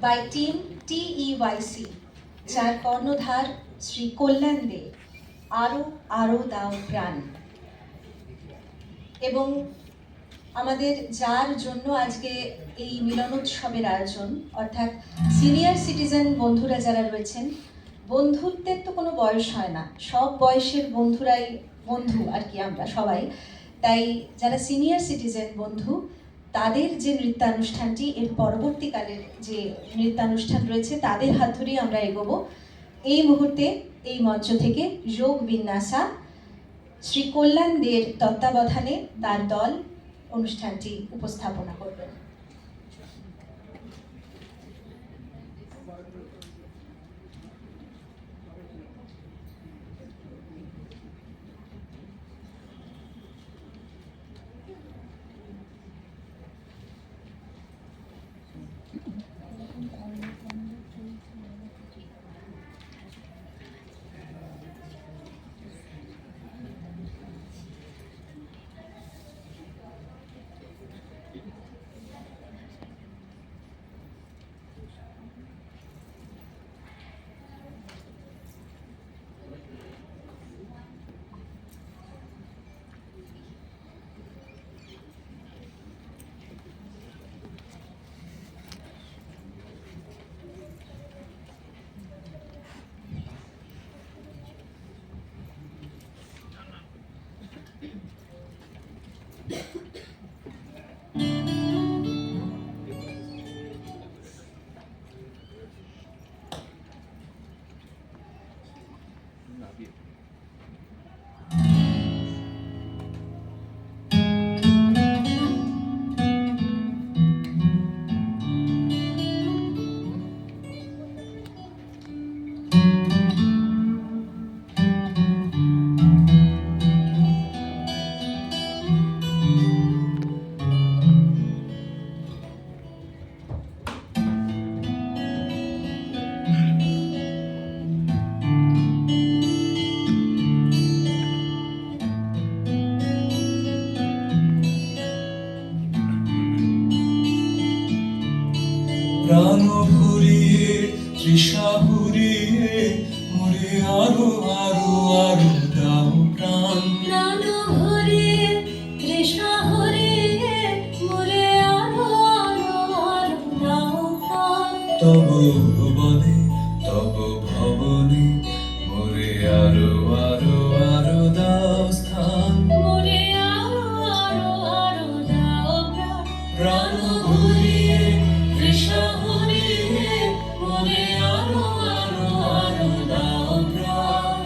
by team TEYC, যার কর্ণধার শ্রী কল্যাণ দে, আরো আরো দাও প্রাণ। এবং আমাদের যার জন্য আজকে এই মিলনোৎসবের আয়োজন, অর্থাৎ সিনিয়র সিটিজেন বন্ধুরা যারা রয়েছেন, বন্ধুত্বের তো কোনো বয়স হয় না, সব বয়সের বন্ধুরাই বন্ধু আর কি আমরা সবাই। তাই যারা সিনিয়র সিটিজেন বন্ধু, তাদের যে নৃত্যানুষ্ঠানটি, এর পরবর্তীকালের যে নৃত্যানুষ্ঠান রয়েছে, তাদের হাত ধরেই আমরা এগোবো। এই মুহূর্তে এই মঞ্চ থেকে যোগ বিন্যাসা শ্রী কল্যাণ দের তত্ত্বাবধানে তার দল অনুষ্ঠানটি উপস্থাপনা করবেন। প্রাণ ভরিয়ে তৃষা ভরিয়ে মোরে আরো আরো আরো দাও প্রাণ। প্রাণ ভরিয়ে তৃষা ভরিয়ে মোরে আরো আরো আরো দাও প্রাণ। তব ভুবনে তব ভবনে মোরে আরো আরো আরো দাও স্থান। মোরে আরো আরো আরো দাও প্রাণ। প্রাণ ভরিয়ে তৃষা ভরিয়ে মোরে আরো আরো আরো দাও প্রাণ।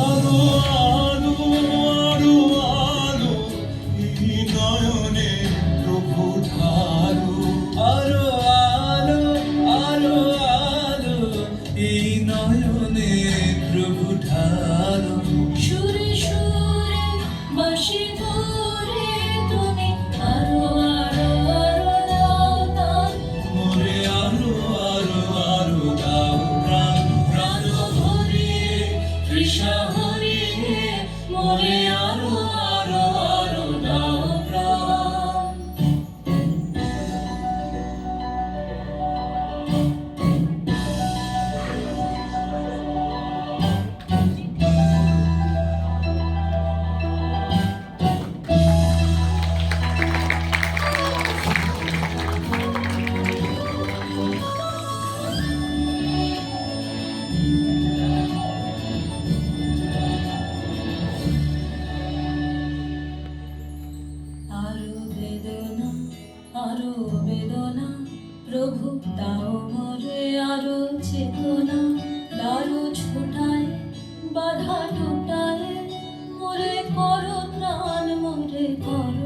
আলো আলো আলো আলো এই নয়নে প্রভু ধারো। আলো আলো আলো আলো এই নয়নে প্রভু ধারো। সুরে সুরে বাঁশি ধরে তুমি আরো আরো আরো দাও দাও। মোরে আরো আরো আরো দাও প্রাণ। প্রাণ ভরিয়ে তৃষা ভরিয়ে মোরে আরো আরো আরো দাও প্রাণ। আরো বেদনা প্রভু তাও মোরে আরো চেতনা। দারু ছুটায় বাধা টুটায় মোরে করো প্রাণ মোরে করো